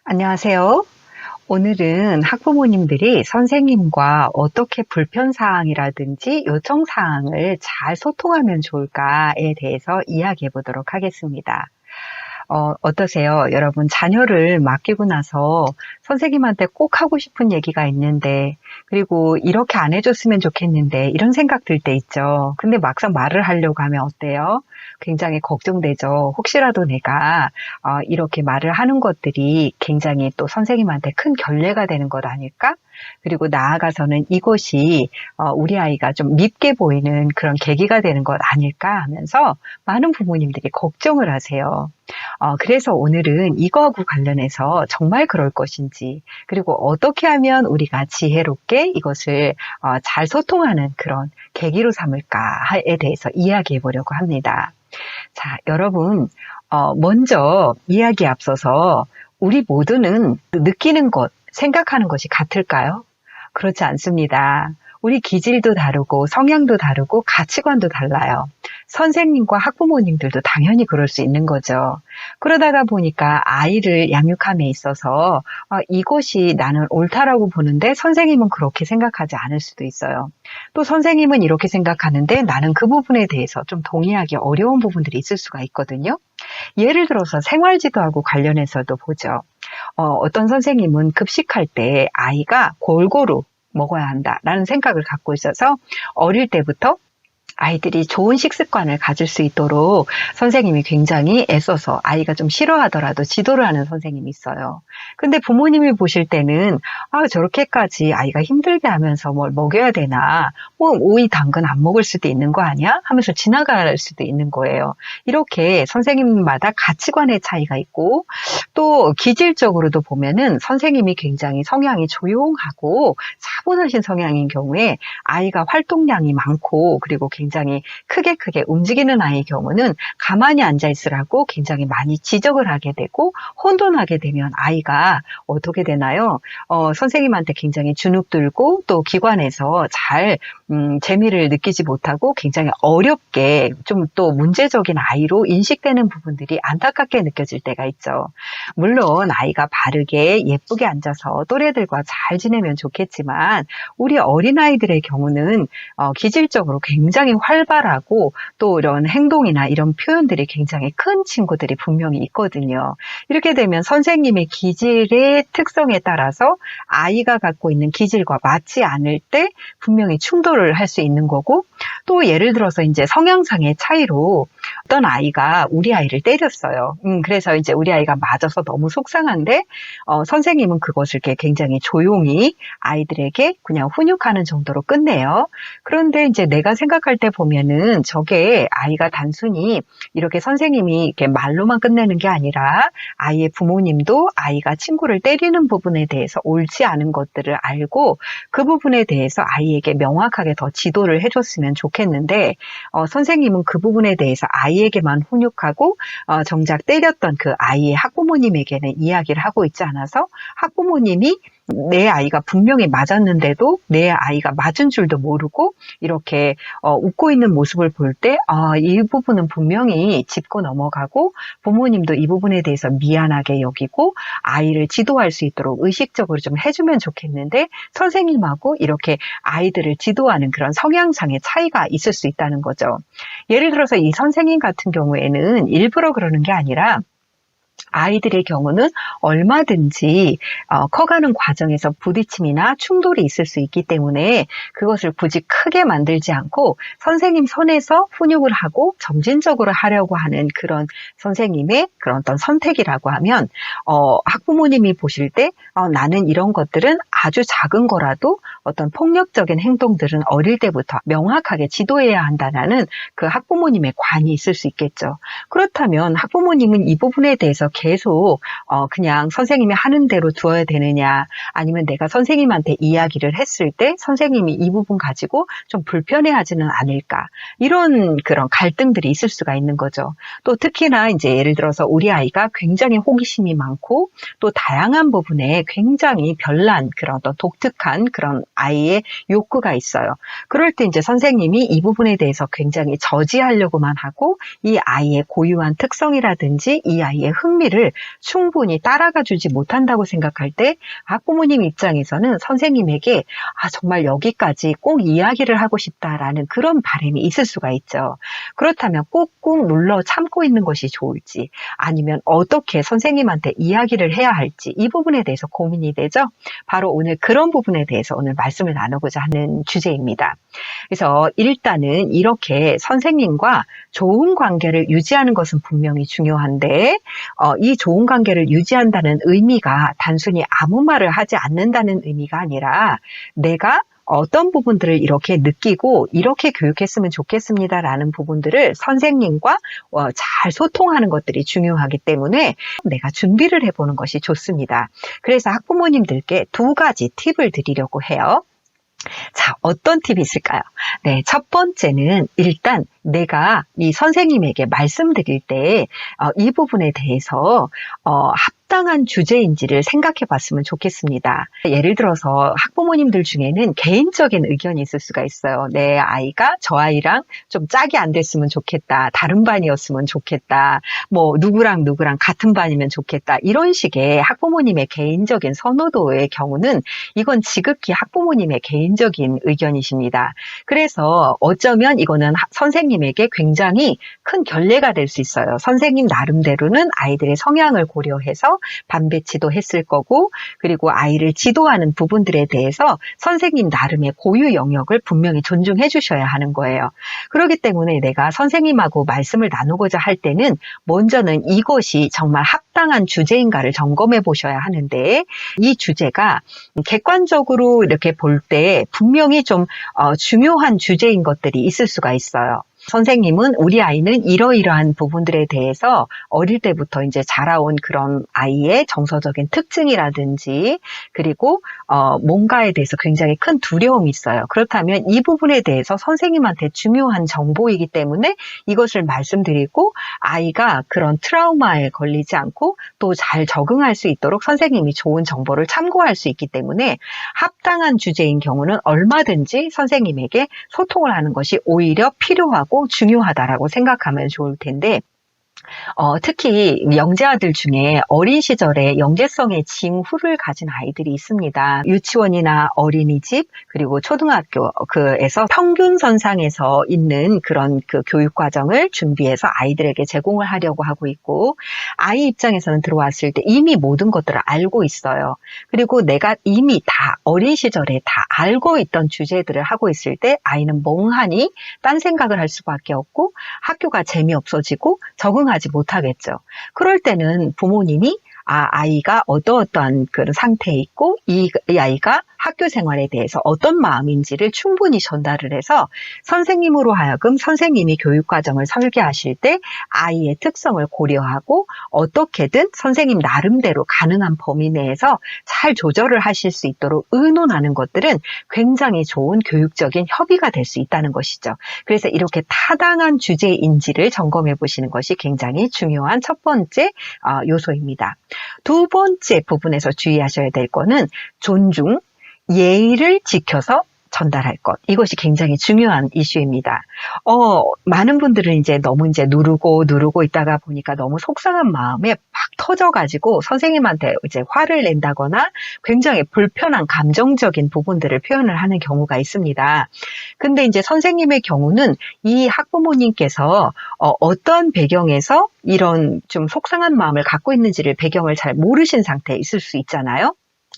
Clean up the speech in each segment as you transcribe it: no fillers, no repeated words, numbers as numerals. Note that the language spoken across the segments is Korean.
안녕하세요. 오늘은 학부모님들이 선생님과 어떻게 불편사항이라든지 요청사항을 잘 소통하면 좋을까에 대해서 이야기해 보도록 하겠습니다. 어떠세요? 여러분, 자녀를 맡기고 나서 선생님한테 꼭 하고 싶은 얘기가 있는데, 그리고 이렇게 안 해줬으면 좋겠는데, 이런 생각 들 때 있죠. 근데 막상 말을 하려고 하면 어때요? 굉장히 걱정되죠. 혹시라도 내가 이렇게 말을 하는 것들이 굉장히 또 선생님한테 큰 결례가 되는 것 아닐까? 그리고 나아가서는 이것이 우리 아이가 좀 밉게 보이는 그런 계기가 되는 것 아닐까 하면서 많은 부모님들이 걱정을 하세요. 그래서 오늘은 이거하고 관련해서 정말 그럴 것인지, 그리고 어떻게 하면 우리가 지혜롭게 이것을 잘 소통하는 그런 계기로 삼을까에 대해서 이야기해 보려고 합니다. 자, 여러분, 먼저 이야기에 앞서서 우리 모두는 느끼는 것, 생각하는 것이 같을까요? 그렇지 않습니다. 우리 기질도 다르고 성향도 다르고 가치관도 달라요. 선생님과 학부모님들도 당연히 그럴 수 있는 거죠. 그러다가 보니까 아이를 양육함에 있어서 이것이 나는 옳다라고 보는데 선생님은 그렇게 생각하지 않을 수도 있어요. 또 선생님은 이렇게 생각하는데 나는 그 부분에 대해서 좀 동의하기 어려운 부분들이 있을 수가 있거든요. 예를 들어서 생활지도하고 관련해서도 보죠. 어떤 선생님은 급식할 때 아이가 골고루 먹어야 한다라는 생각을 갖고 있어서 어릴 때부터 아이들이 좋은 식습관을 가질 수 있도록 선생님이 굉장히 애써서 아이가 좀 싫어하더라도 지도를 하는 선생님이 있어요. 근데 부모님이 보실 때는 저렇게까지 아이가 힘들게 하면서 뭘 먹여야 되나, 뭐 오이 당근 안 먹을 수도 있는 거 아니야? 하면서 지나갈 수도 있는 거예요. 이렇게 선생님마다 가치관의 차이가 있고 또 기질적으로도 보면은 선생님이 굉장히 성향이 조용하고 차분하신 성향인 경우에 아이가 활동량이 많고 그리고 굉장히 크게 움직이는 아이의 경우는 가만히 앉아 있으라고 굉장히 많이 지적을 하게 되고 혼돈하게 되면 아이가 어떻게 되나요? 선생님한테 굉장히 주눅들고 또 기관에서 잘 재미를 느끼지 못하고 굉장히 어렵게 좀 또 문제적인 아이로 인식되는 부분들이 안타깝게 느껴질 때가 있죠. 물론 아이가 바르게 예쁘게 앉아서 또래들과 잘 지내면 좋겠지만 우리 어린아이들의 경우는 기질적으로 굉장히 활발하고 또 이런 행동이나 이런 표현들이 굉장히 큰 친구들이 분명히 있거든요. 이렇게 되면 선생님의 기질의 특성에 따라서 아이가 갖고 있는 기질과 맞지 않을 때 분명히 충돌을 할 수 있는 거고 또 예를 들어서 이제 성향상의 차이로 어떤 아이가 우리 아이를 때렸어요. 그래서 이제 우리 아이가 맞아서 너무 속상한데 선생님은 그것을 이렇게 굉장히 조용히 아이들에게 그냥 훈육하는 정도로 끝내요. 그런데 이제 내가 생각할 때 보면은 저게 아이가 단순히 이렇게 선생님이 이렇게 말로만 끝내는 게 아니라 아이의 부모님도 아이가 친구를 때리는 부분에 대해서 옳지 않은 것들을 알고 그 부분에 대해서 아이에게 명확하게 더 지도를 해줬으면 좋겠는데 선생님은 그 부분에 대해서 아이에게만 훈육하고 정작 때렸던 그 아이의 학부모님에게는 이야기를 하고 있지 않아서 학부모님이 내 아이가 분명히 맞았는데도 내 아이가 맞은 줄도 모르고 이렇게 웃고 있는 모습을 볼 때 이 부분은 분명히 짚고 넘어가고 부모님도 이 부분에 대해서 미안하게 여기고 아이를 지도할 수 있도록 의식적으로 좀 해주면 좋겠는데 선생님하고 이렇게 아이들을 지도하는 그런 성향상의 차이가 있을 수 있다는 거죠. 예를 들어서 이 선생님 같은 경우에는 일부러 그러는 게 아니라 아이들의 경우는 얼마든지 커가는 과정에서 부딪힘이나 충돌이 있을 수 있기 때문에 그것을 굳이 크게 만들지 않고 선생님 선에서 훈육을 하고 점진적으로 하려고 하는 그런 선생님의 그런 어떤 선택이라고 하면 학부모님이 보실 때 나는 이런 것들은 아주 작은 거라도 어떤 폭력적인 행동들은 어릴 때부터 명확하게 지도해야 한다는 그 학부모님의 관이 있을 수 있겠죠. 그렇다면 학부모님은 이 부분에 대해서 계속 그냥 선생님이 하는 대로 두어야 되느냐 아니면 내가 선생님한테 이야기를 했을 때 선생님이 이 부분 가지고 좀 불편해하지는 않을까 이런 그런 갈등들이 있을 수가 있는 거죠. 또 특히나 이제 예를 들어서 우리 아이가 굉장히 호기심이 많고 또 다양한 부분에 굉장히 별난 그런 그런 어떤 독특한 그런 아이의 욕구가 있어요. 그럴 때 이제 선생님이 이 부분에 대해서 굉장히 저지하려고만 하고 이 아이의 고유한 특성이라든지 이 아이의 흥미를 충분히 따라가 주지 못한다고 생각할 때 학부모님 입장에서는 선생님에게 정말 여기까지 꼭 이야기를 하고 싶다라는 그런 바람이 있을 수가 있죠. 그렇다면 꾹꾹 눌러 참고 있는 것이 좋을지 아니면 어떻게 선생님한테 이야기를 해야 할지 이 부분에 대해서 고민이 되죠. 바로 오늘 그런 부분에 대해서 오늘 말씀을 나누고자 하는 주제입니다. 그래서 일단은 이렇게 선생님과 좋은 관계를 유지하는 것은 분명히 중요한데 이 좋은 관계를 유지한다는 의미가 단순히 아무 말을 하지 않는다는 의미가 아니라 내가 어떤 부분들을 이렇게 느끼고 이렇게 교육했으면 좋겠습니다라는 부분들을 선생님과 잘 소통하는 것들이 중요하기 때문에 내가 준비를 해보는 것이 좋습니다. 그래서 학부모님들께 2가지 팁을 드리려고 해요. 자, 어떤 팁이 있을까요? 네, 첫 번째는 일단 내가 이 선생님에게 말씀드릴 때 이 부분에 대해서 합당한 주제인지를 생각해 봤으면 좋겠습니다. 예를 들어서 학부모님들 중에는 개인적인 의견이 있을 수가 있어요. 내 아이가 저 아이랑 좀 짝이 안 됐으면 좋겠다. 다른 반이었으면 좋겠다. 뭐 누구랑 같은 반이면 좋겠다. 이런 식의 학부모님의 개인적인 선호도의 경우는 이건 지극히 학부모님의 개인적인 의견이십니다. 그래서 어쩌면 이거는 선생님에게 굉장히 큰 결례가 될 수 있어요. 선생님 나름대로는 아이들의 성향을 고려해서 반배치도 했을 거고 그리고 아이를 지도하는 부분들에 대해서 선생님 나름의 고유 영역을 분명히 존중해 주셔야 하는 거예요. 그렇기 때문에 내가 선생님하고 말씀을 나누고자 할 때는 먼저는 이것이 정말 합당한 주제인가를 점검해 보셔야 하는데 이 주제가 객관적으로 이렇게 볼 때 분명히 좀 중요한 주제인 것들이 있을 수가 있어요. 선생님은 우리 아이는 이러이러한 부분들에 대해서 어릴 때부터 이제 자라온 그런 아이의 정서적인 특징이라든지 그리고 뭔가에 대해서 굉장히 큰 두려움이 있어요. 그렇다면 이 부분에 대해서 선생님한테 중요한 정보이기 때문에 이것을 말씀드리고 아이가 그런 트라우마에 걸리지 않고 또 잘 적응할 수 있도록 선생님이 좋은 정보를 참고할 수 있기 때문에 합당한 주제인 경우는 얼마든지 선생님에게 소통을 하는 것이 오히려 필요하고 중요하다라고 생각하면 좋을 텐데 특히 영재아들 중에 어린 시절에 영재성의 징후를 가진 아이들이 있습니다. 유치원이나 어린이집 그리고 초등학교에서 평균 선상에서 있는 그런 그 교육 과정을 준비해서 아이들에게 제공을 하려고 하고 있고 아이 입장에서는 들어왔을 때 이미 모든 것들을 알고 있어요. 그리고 내가 이미 다 어린 시절에 다 알고 있던 주제들을 하고 있을 때 아이는 멍하니 딴 생각을 할 수밖에 없고 학교가 재미없어지고 적응하지 못하겠죠. 그럴 때는 부모님이 아이가 어떠한 그런 상태에 있고 이 아이가 학교 생활에 대해서 어떤 마음인지를 충분히 전달을 해서 선생님으로 하여금 선생님이 교육과정을 설계하실 때 아이의 특성을 고려하고 어떻게든 선생님 나름대로 가능한 범위 내에서 잘 조절을 하실 수 있도록 의논하는 것들은 굉장히 좋은 교육적인 협의가 될 수 있다는 것이죠. 그래서 이렇게 타당한 주제인지를 점검해 보시는 것이 굉장히 중요한 첫 번째 요소입니다. 2번째 부분에서 주의하셔야 될 거는 존중, 예의를 지켜서 전달할 것. 이것이 굉장히 중요한 이슈입니다. 많은 분들은 이제 너무 이제 누르고 있다가 보니까 너무 속상한 마음에 팍 터져가지고 선생님한테 이제 화를 낸다거나 굉장히 불편한 감정적인 부분들을 표현을 하는 경우가 있습니다. 근데 이제 선생님의 경우는 이 학부모님께서 어떤 배경에서 이런 좀 속상한 마음을 갖고 있는지를 배경을 잘 모르신 상태에 있을 수 있잖아요.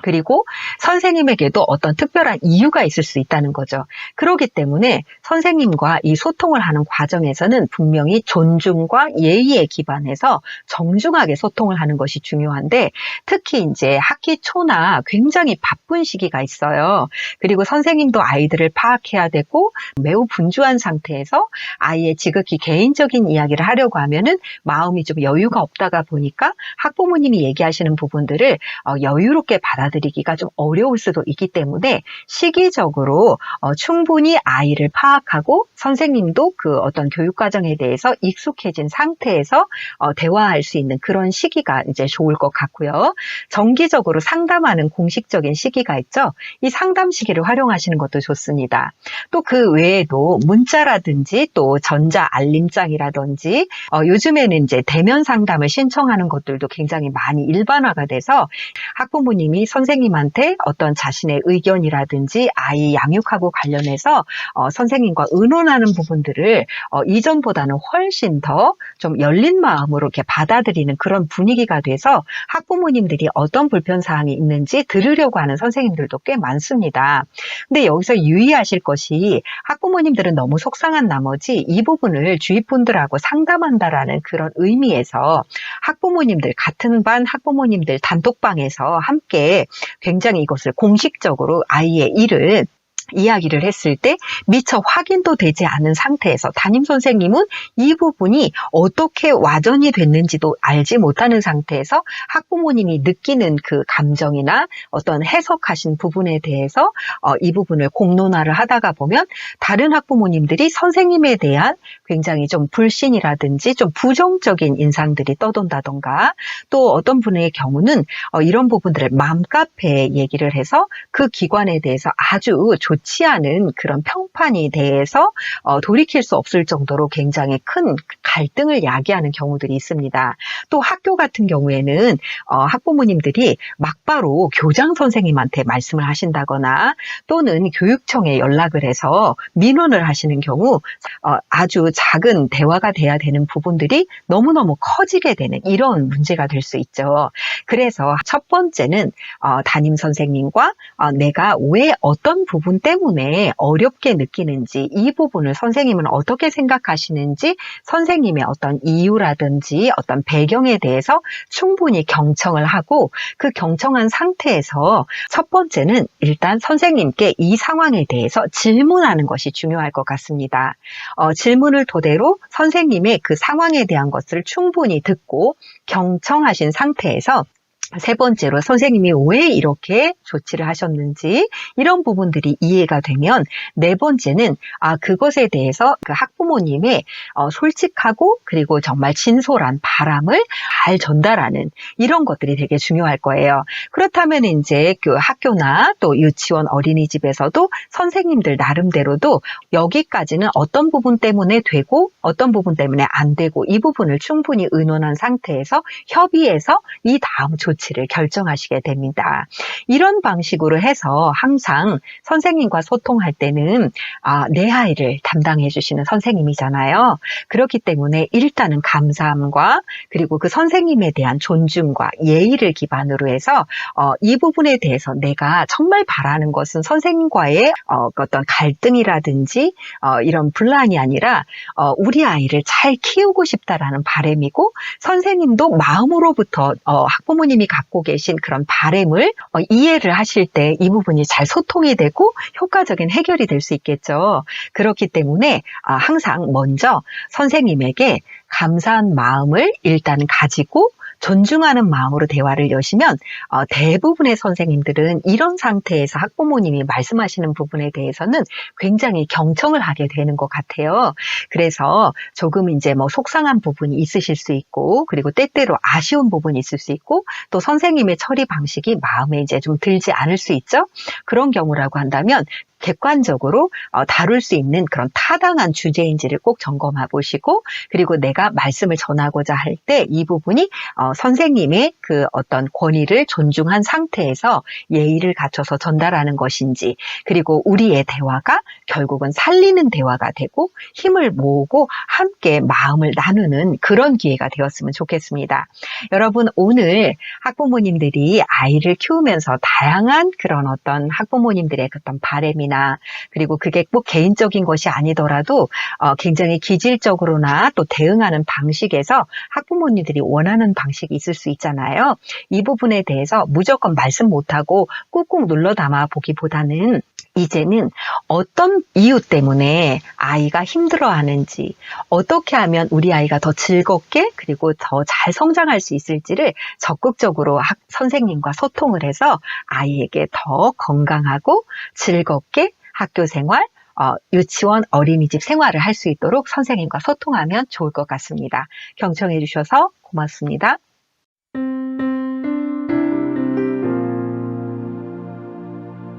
그리고 선생님에게도 어떤 특별한 이유가 있을 수 있다는 거죠. 그렇기 때문에 선생님과 이 소통을 하는 과정에서는 분명히 존중과 예의에 기반해서 정중하게 소통을 하는 것이 중요한데 특히 이제 학기 초나 굉장히 바쁜 시기가 있어요. 그리고 선생님도 아이들을 파악해야 되고 매우 분주한 상태에서 아이의 지극히 개인적인 이야기를 하려고 하면은 마음이 좀 여유가 없다가 보니까 학부모님이 얘기하시는 부분들을 여유롭게 받아 받아들이기가 좀 어려울 수도 있기 때문에 시기적으로 충분히 아이를 파악하고 선생님도 그 어떤 교육 과정에 대해서 익숙해진 상태에서 대화할 수 있는 그런 시기가 이제 좋을 것 같고요. 정기적으로 상담하는 공식적인 시기가 있죠. 이 상담 시기를 활용하시는 것도 좋습니다. 또 그 외에도 문자라든지 또 전자 알림장이라든지 요즘에는 이제 대면 상담을 신청하는 것들도 굉장히 많이 일반화가 돼서 학부모님이 선생님한테 어떤 자신의 의견이라든지 아이 양육하고 관련해서 선생님과 의논하는 부분들을 이전보다는 훨씬 더 좀 열린 마음으로 이렇게 받아들이는 그런 분위기가 돼서 학부모님들이 어떤 불편사항이 있는지 들으려고 하는 선생님들도 꽤 많습니다. 근데 여기서 유의하실 것이 학부모님들은 너무 속상한 나머지 이 부분을 주위 분들하고 상담한다라는 그런 의미에서 학부모님들, 같은 반 학부모님들 단톡방에서 함께 굉장히 이것을 공식적으로 아이의 일을 이야기를 했을 때 미처 확인도 되지 않은 상태에서 담임 선생님은 이 부분이 어떻게 와전이 됐는지도 알지 못하는 상태에서 학부모님이 느끼는 그 감정이나 어떤 해석하신 부분에 대해서 이 부분을 공론화를 하다가 보면 다른 학부모님들이 선생님에 대한 굉장히 좀 불신이라든지 좀 부정적인 인상들이 떠돈다던가 또 어떤 분의 경우는 이런 부분들을 맘카페에 얘기를 해서 그 기관에 대해서 아주 좋지 않은 그런 평판이 대해서 돌이킬 수 없을 정도로 굉장히 큰 갈등을 야기하는 경우들이 있습니다. 또 학교 같은 경우에는 학부모님들이 막바로 교장 선생님한테 말씀을 하신다거나 또는 교육청에 연락을 해서 민원을 하시는 경우 아주 작은 대화가 돼야 되는 부분들이 너무너무 커지게 되는 이런 문제가 될 수 있죠. 그래서 첫 번째는 담임 선생님과 내가 왜 어떤 부분 때문에 어렵게 느끼는지 이 부분을 선생님은 어떻게 생각하시는지 선생님의 어떤 이유라든지 어떤 배경에 대해서 충분히 경청을 하고 그 경청한 상태에서 첫 번째는 일단 선생님께 이 상황에 대해서 질문하는 것이 중요할 것 같습니다. 질문을 토대로 선생님의 그 상황에 대한 것을 충분히 듣고 경청하신 상태에서 세 번째로 선생님이 왜 이렇게 조치를 하셨는지 이런 부분들이 이해가 되면 네 번째는 그것에 대해서 그 학부모님의 솔직하고 그리고 정말 진솔한 바람을 잘 전달하는 이런 것들이 되게 중요할 거예요. 그렇다면 이제 그 학교나 또 유치원 어린이집에서도 선생님들 나름대로도 여기까지는 어떤 부분 때문에 되고 어떤 부분 때문에 안 되고 이 부분을 충분히 의논한 상태에서 협의해서 이 다음 조치를 결정하시게 됩니다. 이런 방식으로 해서 항상 선생님과 소통할 때는 내 아이를 담당해 주시는 선생님이잖아요. 그렇기 때문에 일단은 감사함과 그리고 그 선생님에 대한 존중과 예의를 기반으로 해서 이 부분에 대해서 내가 정말 바라는 것은 선생님과의 어떤 갈등이라든지 이런 분란이 아니라 우리 아이를 잘 키우고 싶다라는 바람이고 선생님도 마음으로부터 학부모님이 갖고 계신 그런 바람을 이해를 하실 때 이 부분이 잘 소통이 되고 효과적인 해결이 될 수 있겠죠. 그렇기 때문에 항상 먼저 선생님에게 감사한 마음을 일단 가지고 존중하는 마음으로 대화를 여시면 대부분의 선생님들은 이런 상태에서 학부모님이 말씀하시는 부분에 대해서는 굉장히 경청을 하게 되는 것 같아요. 그래서 조금 이제 뭐 속상한 부분이 있으실 수 있고 그리고 때때로 아쉬운 부분이 있을 수 있고 또 선생님의 처리 방식이 마음에 이제 좀 들지 않을 수 있죠. 그런 경우라고 한다면 객관적으로 다룰 수 있는 그런 타당한 주제인지를 꼭 점검해 보시고 그리고 내가 말씀을 전하고자 할 때 이 부분이 선생님의 그 어떤 권위를 존중한 상태에서 예의를 갖춰서 전달하는 것인지 그리고 우리의 대화가 결국은 살리는 대화가 되고 힘을 모으고 함께 마음을 나누는 그런 기회가 되었으면 좋겠습니다. 여러분 오늘 학부모님들이 아이를 키우면서 다양한 그런 어떤 학부모님들의 어떤 바람이나 그리고 그게 꼭 개인적인 것이 아니더라도 굉장히 기질적으로나 또 대응하는 방식에서 학부모님들이 원하는 방식이 있을 수 있잖아요. 이 부분에 대해서 무조건 말씀 못하고 꾹꾹 눌러 담아 보기보다는 이제는 어떤 이유 때문에 아이가 힘들어하는지, 어떻게 하면 우리 아이가 더 즐겁게 그리고 더 잘 성장할 수 있을지를 적극적으로 선생님과 소통을 해서 아이에게 더 건강하고 즐겁게 학교 생활, 유치원, 어린이집 생활을 할 수 있도록 선생님과 소통하면 좋을 것 같습니다. 경청해 주셔서 고맙습니다.